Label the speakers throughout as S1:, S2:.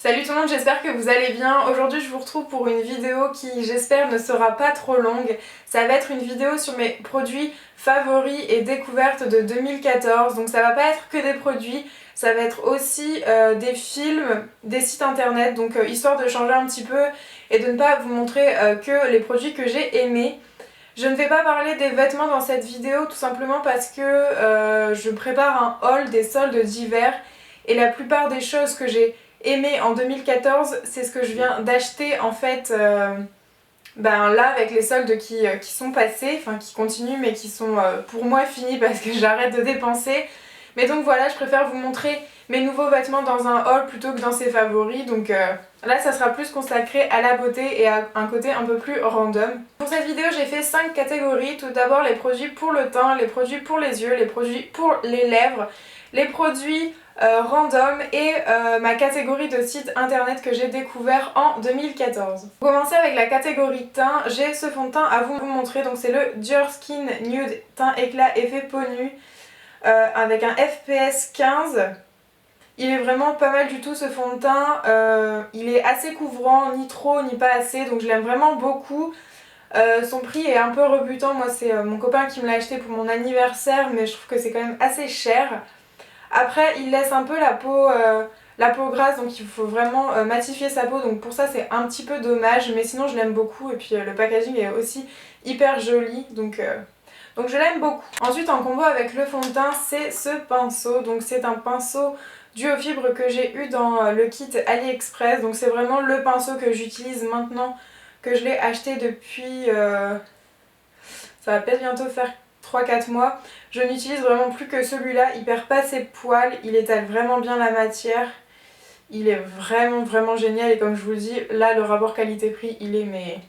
S1: Salut tout le monde, j'espère que vous allez bien. Aujourd'hui je vous retrouve pour une vidéo qui j'espère ne sera pas trop longue. Ça va être une vidéo sur mes produits favoris et découvertes de 2014. Donc ça va pas être que des produits, ça va être aussi des films, des sites internet. Donc histoire de changer un petit peu et de ne pas vous montrer que les produits que j'ai aimés. Je ne vais pas parler des vêtements dans cette vidéo tout simplement parce que je prépare un haul des soldes d'hiver et la plupart des choses que j'ai aimées en 2014 c'est ce que je viens d'acheter en fait là avec les soldes qui sont passés, enfin qui continuent mais qui sont pour moi finis parce que j'arrête de dépenser. Mais donc voilà, je préfère vous montrer mes nouveaux vêtements dans un haul plutôt que dans ses favoris. Donc là ça sera plus consacré à la beauté et à un côté un peu plus random. Pour cette vidéo j'ai fait 5 catégories. Tout d'abord les produits pour le teint, les produits pour les yeux, les produits pour les lèvres, les produits random et ma catégorie de sites internet que j'ai découvert en 2014. Pour commencer avec la catégorie teint, j'ai ce fond de teint à vous montrer. Donc c'est le Dior Skin Nude Teint Éclat Effet Peau Nue avec un FPS 15. Il est vraiment pas mal du tout ce fond de teint, il est assez couvrant, ni trop ni pas assez, donc je l'aime vraiment beaucoup. Son prix est un peu rebutant, moi c'est mon copain qui me l'a acheté pour mon anniversaire mais je trouve que c'est quand même assez cher. Après il laisse un peu la peau grasse, donc il faut vraiment matifier sa peau, donc pour ça c'est un petit peu dommage, mais sinon je l'aime beaucoup et puis le packaging est aussi hyper joli, donc je l'aime beaucoup. Ensuite en combo avec le fond de teint c'est ce pinceau, donc c'est un pinceau duo fibre que j'ai eu dans le kit AliExpress, donc c'est vraiment le pinceau que j'utilise maintenant que je l'ai acheté depuis ça va peut-être bientôt faire 3-4 mois. Je n'utilise vraiment plus que celui-là, il perd pas ses poils, il étale vraiment bien la matière, il est vraiment génial et comme je vous le dis, là le rapport qualité-prix il est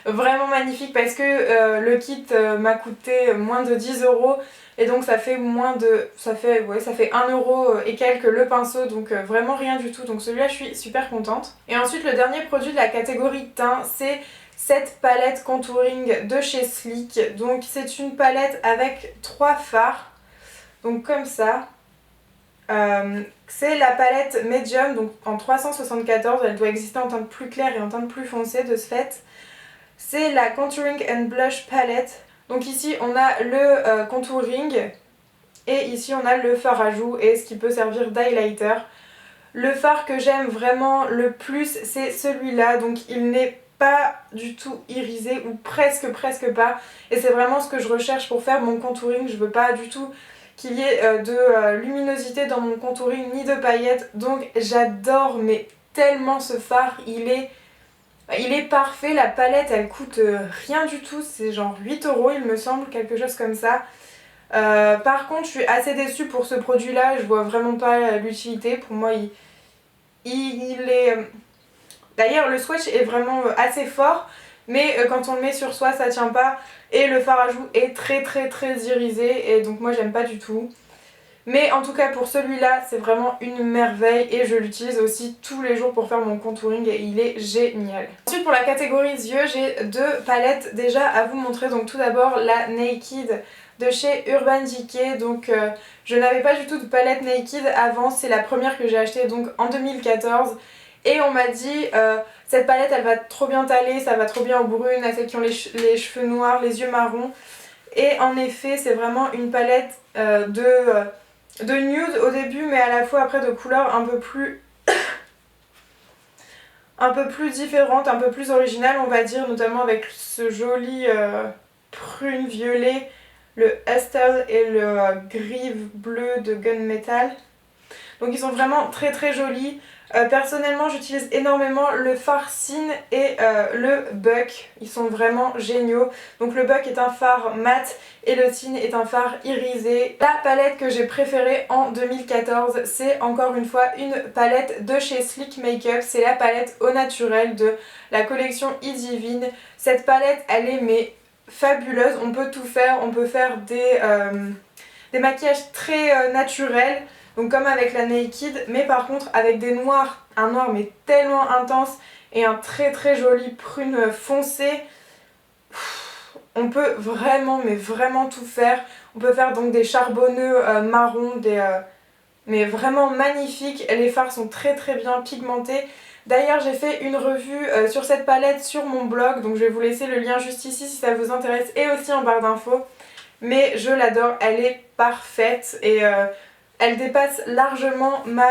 S1: vraiment magnifique parce que le kit m'a coûté moins de 10 € et donc ça fait ça fait 1 € et quelques le pinceau, donc vraiment rien du tout, donc celui-là je suis super contente. Et ensuite le dernier produit de la catégorie teint c'est cette palette contouring de chez Sleek. Donc c'est une palette avec 3 fards, donc comme ça. C'est la palette médium, donc en 374, elle doit exister en teinte plus claire et en teinte plus foncée de ce fait. C'est la Contouring and Blush Palette. Donc ici on a le contouring et ici on a le fard à joues et ce qui peut servir d'highlighter. Le fard que j'aime vraiment le plus c'est celui-là, donc il n'est pas du tout irisé ou presque pas, et c'est vraiment ce que je recherche pour faire mon contouring. Je veux pas du tout qu'il y ait de luminosité dans mon contouring ni de paillettes, donc j'adore mais tellement ce fard, il est parfait. La palette elle coûte rien du tout, c'est genre 8 € il me semble, quelque chose comme ça. Par contre je suis assez déçue pour ce produit là, je vois vraiment pas l'utilité. Pour moi il est... D'ailleurs le swatch est vraiment assez fort, mais quand on le met sur soi ça tient pas. Et le fard à joues est très irisé et donc moi j'aime pas du tout. Mais en tout cas pour celui-là c'est vraiment une merveille et je l'utilise aussi tous les jours pour faire mon contouring et il est génial. Ensuite pour la catégorie yeux j'ai 2 palettes déjà à vous montrer. Donc tout d'abord la Naked de chez Urban Decay. Donc je n'avais pas du tout de palette Naked avant, c'est la première que j'ai achetée donc en 2014. Et on m'a dit cette palette elle va trop bien t'aller, ça va trop bien aux brunes, à celles qui ont les cheveux noirs, les yeux marrons. Et en effet c'est vraiment une palette de nude au début, mais à la fois après de couleurs un peu plus différentes, un peu plus originales on va dire, notamment avec ce joli prune violet, le Estel et le gris bleu de Gunmetal. Donc ils sont vraiment très jolis. Personnellement j'utilise énormément le fard Cine et le Buck, ils sont vraiment géniaux. Donc le Buck est un fard mat et le Cine est un fard irisé. La palette que j'ai préférée en 2014 c'est encore une fois une palette de chez Sleek Makeup, c'est la palette au naturel de la collection E-Divine. Cette palette elle est fabuleuse, on peut tout faire, on peut faire des maquillages très naturels. Donc comme avec la Naked, mais par contre avec des noirs, un noir mais tellement intense et un très joli prune foncé. On peut vraiment tout faire. On peut faire donc des charbonneux marrons, mais vraiment magnifique. Les fards sont très bien pigmentés. D'ailleurs j'ai fait une revue sur cette palette sur mon blog, donc je vais vous laisser le lien juste ici si ça vous intéresse et aussi en barre d'infos. Mais je l'adore, elle est parfaite et elle dépasse largement ma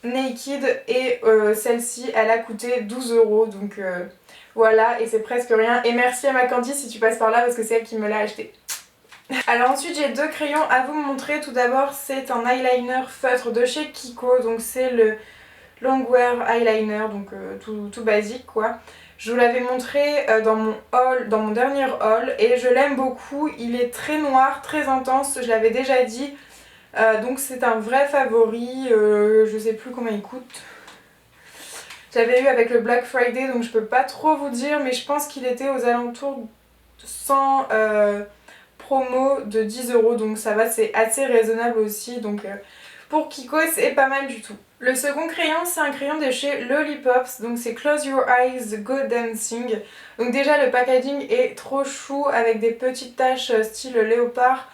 S1: Naked et celle-ci elle a coûté 12 € donc voilà, et c'est presque rien. Et merci à ma Candy si tu passes par là parce que c'est elle qui me l'a acheté. Alors ensuite j'ai deux crayons à vous montrer. Tout d'abord c'est un eyeliner feutre de chez Kiko, donc c'est le Longwear Eyeliner, donc tout basique quoi. Je vous l'avais montré dans mon haul, dans mon dernier haul, et je l'aime beaucoup. Il est très noir, très intense, je l'avais déjà dit. Donc c'est un vrai favori, je sais plus combien il coûte. J'avais eu avec le Black Friday, donc je peux pas trop vous dire, mais je pense qu'il était aux alentours de 100 promo de 10 €, donc ça va, c'est assez raisonnable aussi, donc pour Kiko c'est pas mal du tout. Le second crayon c'est un crayon de chez Lollipops, donc c'est Close Your Eyes Go Dancing. Donc déjà le packaging est trop chou avec des petites taches style léopard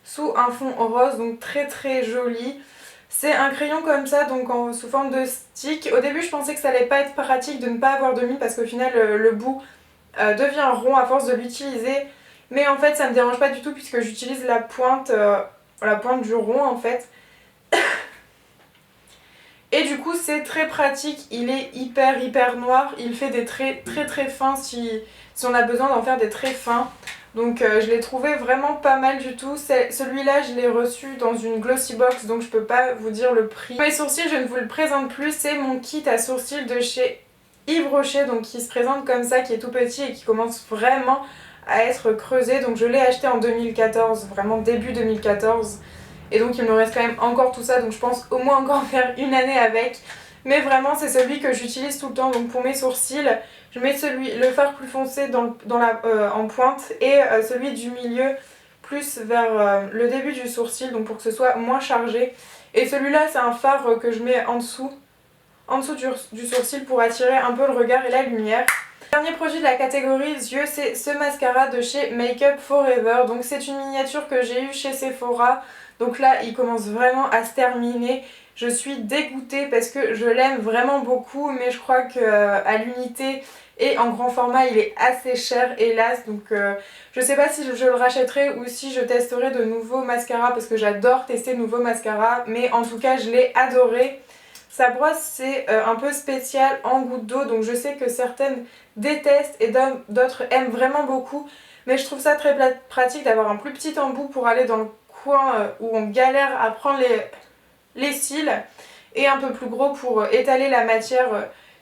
S1: sous un fond rose, donc très joli. C'est un crayon comme ça, donc sous forme de stick. Au début je pensais que ça allait pas être pratique de ne pas avoir de mie parce qu'au final le bout devient rond à force de l'utiliser. Mais en fait ça me dérange pas du tout puisque j'utilise la pointe du rond en fait. Et du coup c'est très pratique, il est hyper noir, il fait des traits très fins si on a besoin d'en faire des traits fins. Donc je l'ai trouvé vraiment pas mal du tout. Celui-là je l'ai reçu dans une glossy box, donc je peux pas vous dire le prix. Mes sourcils je ne vous le présente plus, c'est mon kit à sourcils de chez Yves Rocher, donc qui se présente comme ça, qui est tout petit et qui commence vraiment à être creusé. Donc je l'ai acheté en 2014, vraiment début 2014. Et donc il me reste quand même encore tout ça, donc je pense au moins encore faire une année avec. Mais vraiment c'est celui que j'utilise tout le temps, donc pour mes sourcils, je mets le fard plus foncé en pointe et celui du milieu plus vers le début du sourcil, donc pour que ce soit moins chargé. Et celui-là c'est un fard que je mets en dessous du sourcil pour attirer un peu le regard et la lumière. Le dernier produit de la catégorie yeux, c'est ce mascara de chez Make Up Forever. Donc c'est une miniature que j'ai eue chez Sephora. Donc là il commence vraiment à se terminer. Je suis dégoûtée parce que je l'aime vraiment beaucoup, mais je crois qu'à l'unité et en grand format il est assez cher hélas. Donc je sais pas si je le rachèterai ou si je testerai de nouveaux mascaras parce que j'adore tester de nouveaux mascaras. Mais en tout cas je l'ai adoré. Sa brosse c'est un peu spécial en goutte d'eau, donc je sais que certaines détestent et d'autres aiment vraiment beaucoup. Mais je trouve ça très pratique d'avoir un plus petit embout pour aller dans le coin où on galère à prendre les cils, et un peu plus gros pour étaler la matière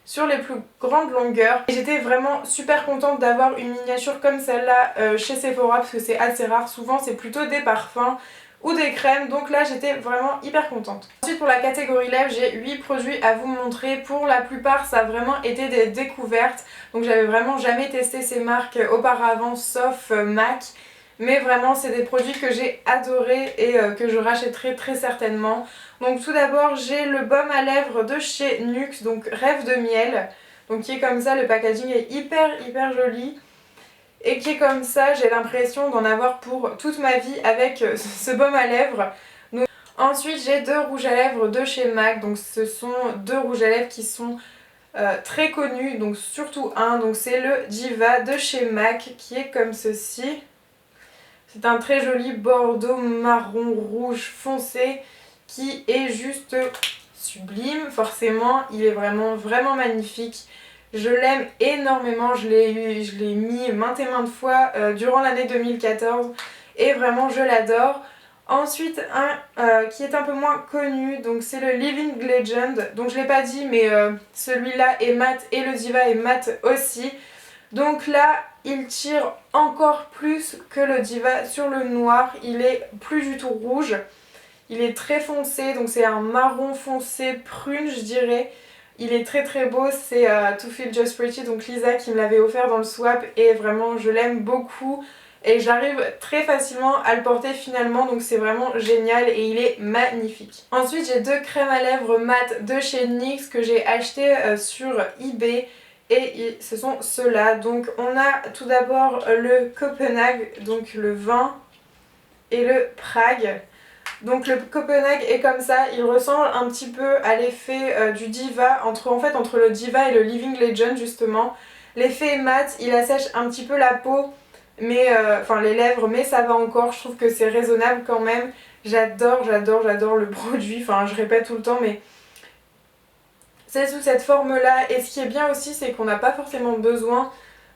S1: sur les plus grandes longueurs. Et j'étais vraiment super contente d'avoir une miniature comme celle-là chez Sephora parce que c'est assez rare, souvent c'est plutôt des parfums ou des crèmes, donc là j'étais vraiment hyper contente. Ensuite pour la catégorie lèvres j'ai 8 produits à vous montrer. Pour la plupart ça a vraiment été des découvertes, donc j'avais vraiment jamais testé ces marques auparavant sauf MAC. Mais vraiment c'est des produits que j'ai adorés et que je rachèterai très certainement. Donc tout d'abord j'ai le baume à lèvres de chez NYX, donc Rêve de miel. Donc qui est comme ça, le packaging est hyper joli. Et qui est comme ça, j'ai l'impression d'en avoir pour toute ma vie avec ce baume à lèvres. Donc, ensuite j'ai deux rouges à lèvres de chez MAC, donc ce sont deux rouges à lèvres qui sont très connus, donc surtout un, donc c'est le Diva de chez MAC qui est comme ceci. C'est un très joli bordeaux marron rouge foncé qui est juste sublime, forcément il est vraiment magnifique. Je l'aime énormément, je l'ai mis maintes et maintes fois durant l'année 2014 et vraiment je l'adore. Ensuite un qui est un peu moins connu, donc c'est le Living Legend, donc je l'ai pas dit mais celui-là est mat et le Diva est mat aussi. Donc là il tire encore plus que le Diva sur le noir, il est plus du tout rouge, il est très foncé, donc c'est un marron foncé prune je dirais. Il est très beau, c'est To Feel Just Pretty, donc Lisa qui me l'avait offert dans le swap et vraiment je l'aime beaucoup et j'arrive très facilement à le porter finalement, donc c'est vraiment génial et il est magnifique. Ensuite j'ai deux crèmes à lèvres mat de chez NYX que j'ai acheté sur eBay et ce sont ceux-là. Donc on a tout d'abord le Copenhague, donc le vin, et le Prague. Donc le Copenhague est comme ça, il ressemble un petit peu à l'effet du Diva, entre le Diva et le Living Legend justement. L'effet est mat, il assèche un petit peu la peau, mais enfin les lèvres, mais ça va encore, je trouve que c'est raisonnable quand même. J'adore le produit, enfin je répète tout le temps, mais c'est sous cette forme-là. Et ce qui est bien aussi, c'est qu'on n'a pas forcément besoin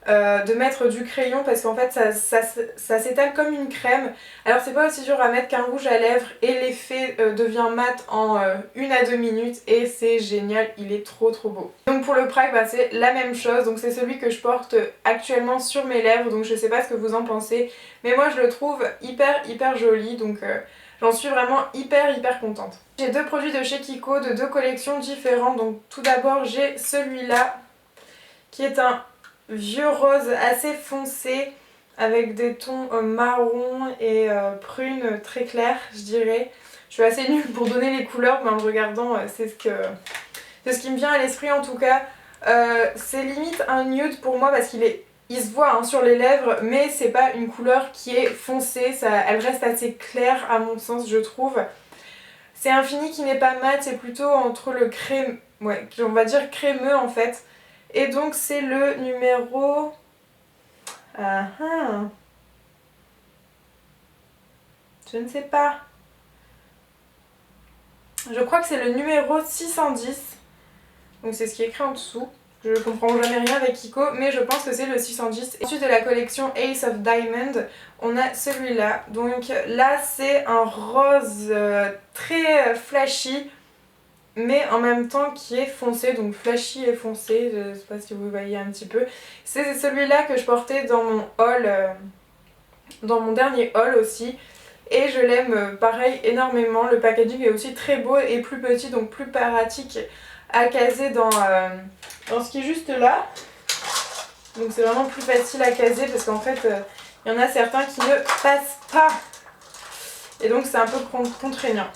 S1: de mettre du crayon parce qu'en fait ça s'étale comme une crème. Alors c'est pas aussi dur à mettre qu'un rouge à lèvres et l'effet devient mat en 1 à 2 minutes et c'est génial, il est trop beau. Donc pour le Prague bah, c'est la même chose, donc c'est celui que je porte actuellement sur mes lèvres, donc je sais pas ce que vous en pensez, mais moi je le trouve hyper joli, donc j'en suis vraiment hyper contente. J'ai deux produits de chez Kiko de deux collections différentes, donc tout d'abord j'ai celui-là qui est un vieux rose assez foncé avec des tons marron et prune très clairs je dirais. Je suis assez nulle pour donner les couleurs mais en le regardant c'est ce qui me vient à l'esprit en tout cas. C'est limite un nude pour moi parce il se voit hein, sur les lèvres mais c'est pas une couleur qui est foncée, elle reste assez claire à mon sens je trouve. C'est un fini qui n'est pas mat, c'est plutôt entre le crème, ouais, on va dire crémeux en fait. Et donc c'est le numéro... Je ne sais pas. Je crois que c'est le numéro 610. Donc c'est ce qui est écrit en dessous. Je comprends jamais rien avec Kiko, mais je pense que c'est le 610. Ensuite de la collection Ace of Diamond, on a celui-là. Donc là c'est un rose très flashy, mais en même temps qui est foncé, donc flashy et foncé, je sais pas si vous voyez un petit peu. C'est celui-là que je portais dans mon haul, dans mon dernier haul aussi. Et je l'aime pareil énormément, le packaging est aussi très beau et plus petit, donc plus pratique à caser dans ce qui est juste là. Donc c'est vraiment plus facile à caser parce qu'en fait il y en a certains qui ne passent pas. Et donc c'est un peu contraignant.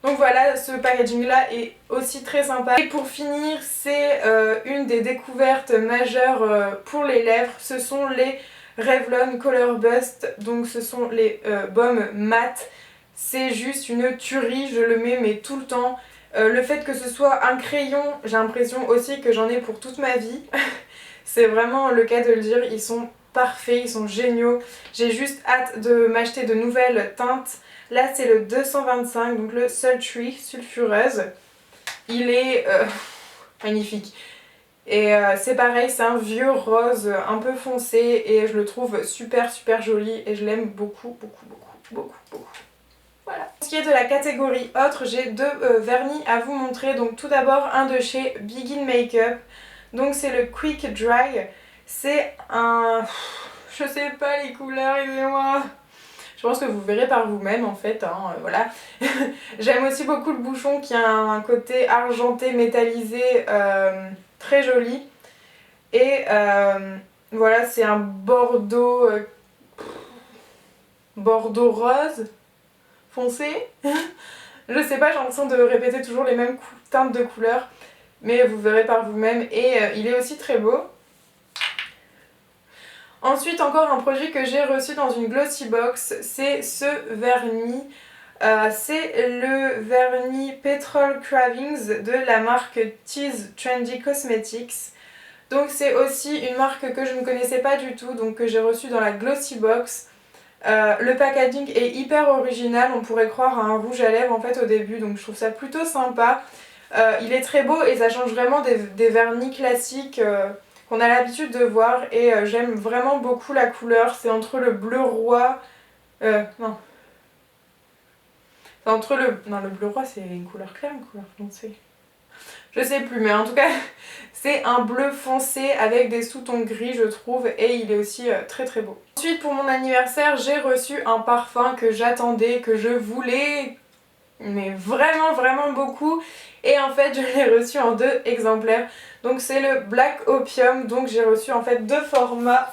S1: Donc voilà, ce packaging là est aussi très sympa. Et pour finir, c'est une des découvertes majeures pour les lèvres. Ce sont les Revlon Color Bust. Donc ce sont les baumes mat. C'est juste une tuerie, je le mets mais tout le temps. Le fait que ce soit un crayon, j'ai l'impression aussi que j'en ai pour toute ma vie. C'est vraiment le cas de le dire, ils sont parfaits, ils sont géniaux. J'ai juste hâte de m'acheter de nouvelles teintes. Là c'est le 225, donc le Sultry sulfureuse. Il est magnifique. Et c'est pareil, c'est un vieux rose un peu foncé et je le trouve super joli et je l'aime beaucoup. Voilà. Pour ce qui est de la catégorie autre, j'ai deux vernis à vous montrer. Donc tout d'abord un de chez Begin Makeup. Donc c'est le Quick Dry. C'est un... Je sais pas les couleurs, aidez-moi. Je pense que vous verrez par vous-même en fait, hein, voilà. J'aime aussi beaucoup le bouchon qui a un côté argenté, métallisé, très joli. Et voilà, c'est un bordeaux... bordeaux rose foncé. Je sais pas, j'ai l'impression de répéter toujours les mêmes teintes de couleurs. Mais vous verrez par vous-même. Et il est aussi très beau. Ensuite, encore un produit que j'ai reçu dans une glossy box, c'est ce vernis. C'est le vernis Petrol Cravings de la marque Tease Trendy Cosmetics. Donc c'est aussi une marque que je ne connaissais pas du tout, donc que j'ai reçu dans la glossy box. Le packaging est hyper original, on pourrait croire à un rouge à lèvres en fait au début, donc je trouve ça plutôt sympa. Il est très beau et ça change vraiment des vernis classiques qu'on a l'habitude de voir et j'aime vraiment beaucoup la couleur. C'est entre le bleu roi... non. C'est entre le... Non, le bleu roi c'est une couleur claire, une couleur foncée. Je sais plus, mais en tout cas c'est un bleu foncé avec des sous-tons gris je trouve et il est aussi très beau. Ensuite pour mon anniversaire j'ai reçu un parfum que j'attendais, que je voulais mais vraiment beaucoup et en fait je l'ai reçu en 2 exemplaires. Donc c'est le Black Opium, donc j'ai reçu en fait 2 formats.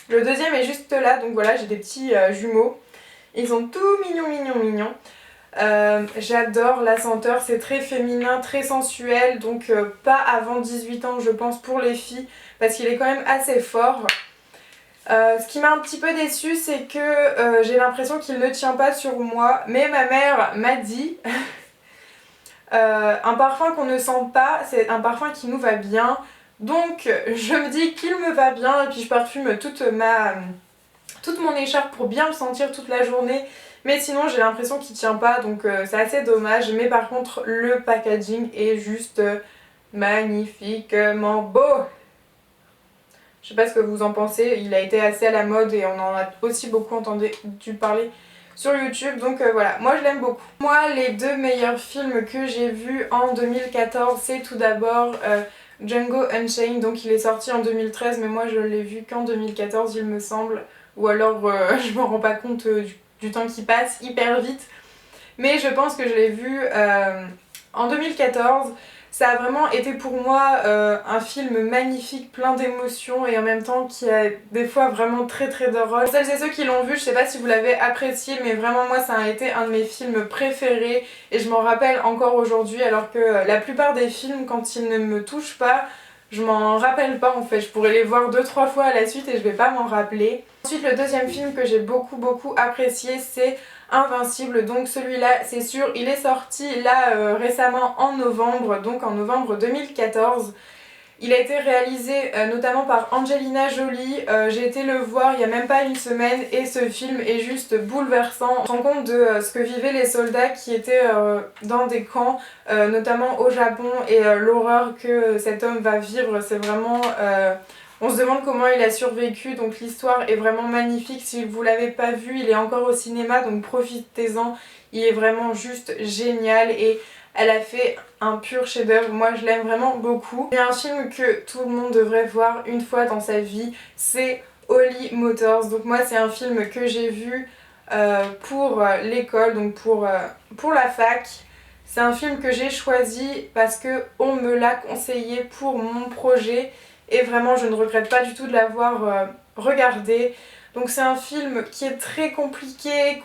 S1: Le deuxième est juste là, donc voilà j'ai des petits jumeaux. Ils sont tout mignons. J'adore la senteur, c'est très féminin, très sensuel, donc pas avant 18 ans je pense pour les filles parce qu'il est quand même assez fort. Ce qui m'a un petit peu déçue, c'est que j'ai l'impression qu'il ne tient pas sur moi, mais ma mère m'a dit un parfum qu'on ne sent pas, c'est un parfum qui nous va bien. Donc je me dis qu'il me va bien et puis je parfume toute mon écharpe pour bien le sentir toute la journée. Mais sinon j'ai l'impression qu'il tient pas, donc c'est assez dommage. Mais par contre le packaging est juste magnifiquement beau. Je sais pas ce que vous en pensez, il a été assez à la mode et on en a aussi beaucoup entendu parler sur YouTube, donc voilà, moi je l'aime beaucoup. Moi, les deux meilleurs films que j'ai vus en 2014, c'est tout d'abord Django Unchained, donc il est sorti en 2013, mais moi je l'ai vu qu'en 2014 il me semble, ou alors je m'en rends pas compte du temps qui passe hyper vite, mais je pense que je l'ai vu en 2014. Ça a vraiment été pour moi un film magnifique, plein d'émotions et en même temps qui a des fois vraiment très très drôle. Pour celles et ceux qui l'ont vu, je sais pas si vous l'avez apprécié, mais vraiment moi ça a été un de mes films préférés et je m'en rappelle encore aujourd'hui, alors que la plupart des films, quand ils ne me touchent pas, je m'en rappelle pas en fait. Je pourrais les voir 2-3 fois à la suite et je vais pas m'en rappeler. Ensuite, le deuxième film que j'ai beaucoup apprécié, c'est Invincible, donc celui-là c'est sûr, il est sorti là récemment en novembre, donc en novembre 2014. Il a été réalisé notamment par Angelina Jolie. J'ai été le voir il y a même pas une semaine et ce film est juste bouleversant. On se rend compte de ce que vivaient les soldats qui étaient dans des camps, notamment au Japon, et l'horreur que cet homme va vivre, c'est vraiment... on se demande comment il a survécu, donc l'histoire est vraiment magnifique. Si vous l'avez pas vu, il est encore au cinéma, donc profitez-en. Il est vraiment juste génial et elle a fait un pur chef-d'œuvre. Moi je l'aime vraiment beaucoup. Il y a un film que tout le monde devrait voir une fois dans sa vie, c'est Holy Motors. Donc moi c'est un film que j'ai vu pour l'école, donc pour la fac. C'est un film que j'ai choisi parce que on me l'a conseillé pour mon projet et vraiment je ne regrette pas du tout de l'avoir regardé. Donc c'est un film qui est très compliqué,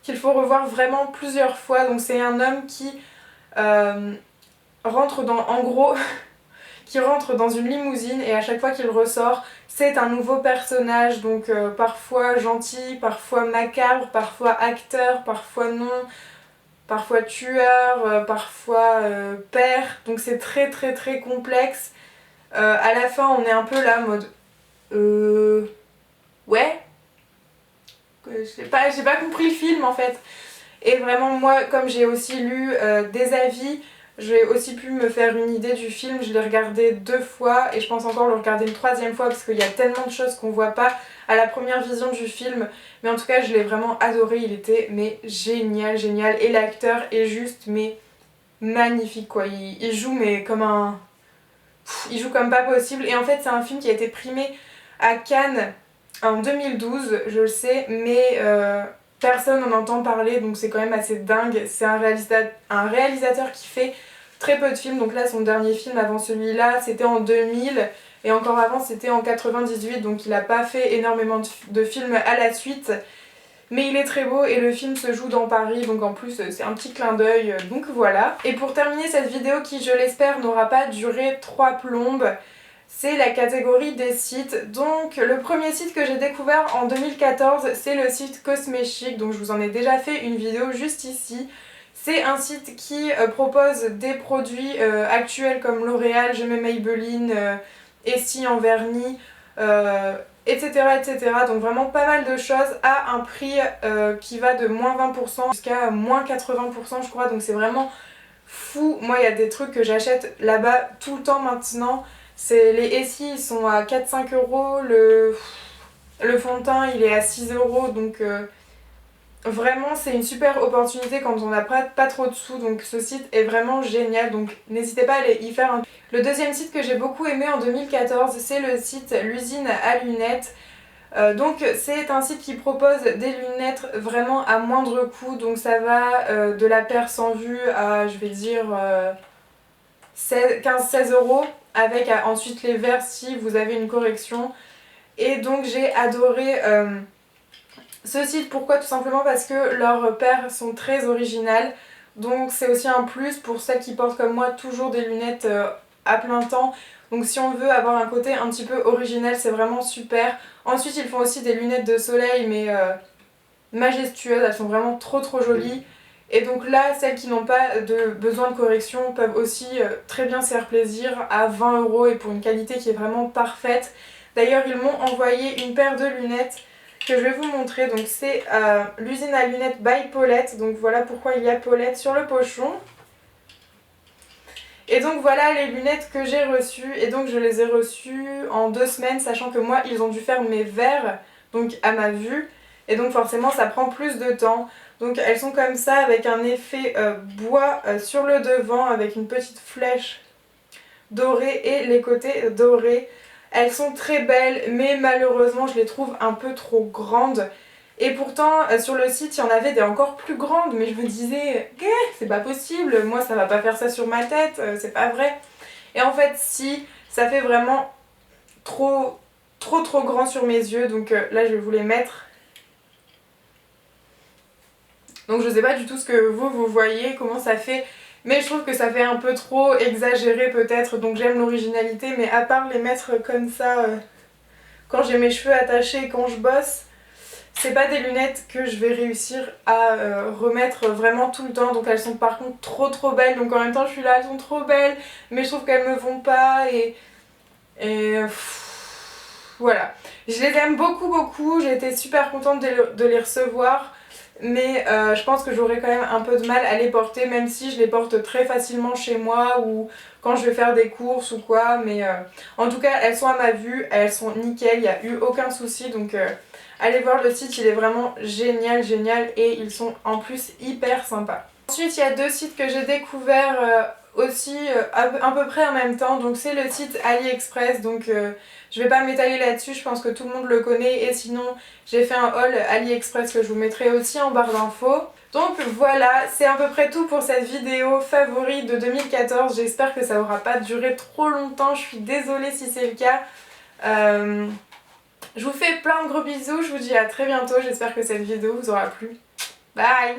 S1: qu'il faut revoir vraiment plusieurs fois. Donc c'est un homme qui rentre en gros, qui rentre dans une limousine et à chaque fois qu'il ressort, c'est un nouveau personnage. Donc parfois gentil, parfois macabre, parfois acteur, parfois non, parfois tueur, parfois père. Donc c'est très complexe. À la fin, on est un peu là, mode ouais, j'ai pas compris le film en fait. Et vraiment moi, comme j'ai aussi lu des avis, j'ai aussi pu me faire une idée du film. Je l'ai regardé 2 fois et je pense encore le regarder une 3e fois parce qu'il y a tellement de choses qu'on voit pas à la première vision du film. Mais en tout cas je l'ai vraiment adoré, il était mais génial et l'acteur est juste mais magnifique quoi. Il joue mais comme un... il joue comme pas possible et en fait c'est un film qui a été primé à Cannes en 2012, je le sais, mais personne n'en entend parler, donc c'est quand même assez dingue. C'est un réalisateur qui fait très peu de films, donc là son dernier film avant celui-là c'était en 2000 et encore avant c'était en 98, donc il a pas fait énormément de films à la suite. Mais il est très beau et le film se joue dans Paris, donc en plus c'est un petit clin d'œil, donc voilà. Et pour terminer cette vidéo qui je l'espère n'aura pas duré 3 plombes, c'est la catégorie des sites. Donc le premier site que j'ai découvert en 2014 c'est le site Cosmechic, donc je vous en ai déjà fait une vidéo juste ici. C'est un site qui propose des produits actuels comme L'Oréal, Je mets Maybelline, Essie en vernis, etc. Donc vraiment pas mal de choses à un prix qui va de moins 20% jusqu'à moins 80% je crois, donc c'est vraiment fou. Moi il y a des trucs que j'achète là-bas tout le temps maintenant. Les Essie ils sont à 4-5 euros, le fond de teint il est à 6 euros, donc vraiment c'est une super opportunité quand on n'a pas trop de sous, donc ce site est vraiment génial, donc n'hésitez pas à aller y faire un... Le deuxième site que j'ai beaucoup aimé en 2014 c'est le site L'Usine à lunettes. Donc c'est un site qui propose des lunettes vraiment à moindre coût, donc ça va de la paire sans vue à je vais dire 15-16 euros avec ensuite les verres si vous avez une correction. Et donc j'ai adoré ce site, pourquoi? Tout simplement parce que leurs paires sont très originales, donc c'est aussi un plus pour celles qui portent comme moi toujours des lunettes à plein temps. Donc si on veut avoir un côté un petit peu original, c'est vraiment super. Ensuite ils font aussi des lunettes de soleil mais majestueuses, elles sont vraiment trop jolies. Et donc là, celles qui n'ont pas de besoin de correction peuvent aussi très bien se faire plaisir à 20 € et pour une qualité qui est vraiment parfaite. D'ailleurs, ils m'ont envoyé une paire de lunettes que je vais vous montrer. Donc c'est l'usine à lunettes by Paulette. Donc voilà pourquoi il y a Paulette sur le pochon. Et donc voilà les lunettes que j'ai reçues. Et donc je les ai reçues en 2 semaines, sachant que moi, ils ont dû faire mes verres, donc à ma vue. Et donc forcément, ça prend plus de temps. Donc elles sont comme ça avec un effet bois sur le devant avec une petite flèche dorée et les côtés dorés. Elles sont très belles mais malheureusement je les trouve un peu trop grandes. Et pourtant sur le site il y en avait des encore plus grandes mais je me disais c'est pas possible, moi ça va pas faire ça sur ma tête, c'est pas vrai. Et en fait si, ça fait vraiment trop grand sur mes yeux donc là je vais vous les mettre. Donc je sais pas du tout ce que vous voyez, comment ça fait, mais je trouve que ça fait un peu trop exagéré peut-être, donc j'aime l'originalité, mais à part les mettre comme ça quand j'ai mes cheveux attachés et quand je bosse, c'est pas des lunettes que je vais réussir à remettre vraiment tout le temps, donc elles sont par contre trop belles, donc en même temps je suis là, elles sont trop belles, mais je trouve qu'elles me vont pas voilà. Je les aime beaucoup, j'ai été super contente de les recevoir. Mais je pense que j'aurai quand même un peu de mal à les porter, même si je les porte très facilement chez moi ou quand je vais faire des courses ou quoi. Mais en tout cas, elles sont à ma vue, elles sont nickel, il n'y a eu aucun souci. Donc allez voir le site, il est vraiment génial et ils sont en plus hyper sympas. Ensuite, il y a 2 sites que j'ai découverts aussi à peu près en même temps. Donc c'est le site AliExpress, donc je vais pas m'étaler là-dessus, je pense que tout le monde le connaît. Et sinon, j'ai fait un haul AliExpress que je vous mettrai aussi en barre d'infos. Donc voilà, c'est à peu près tout pour cette vidéo favori de 2014. J'espère que ça aura pas duré trop longtemps, je suis désolée si c'est le cas. Je vous fais plein de gros bisous, je vous dis à très bientôt, j'espère que cette vidéo vous aura plu. Bye!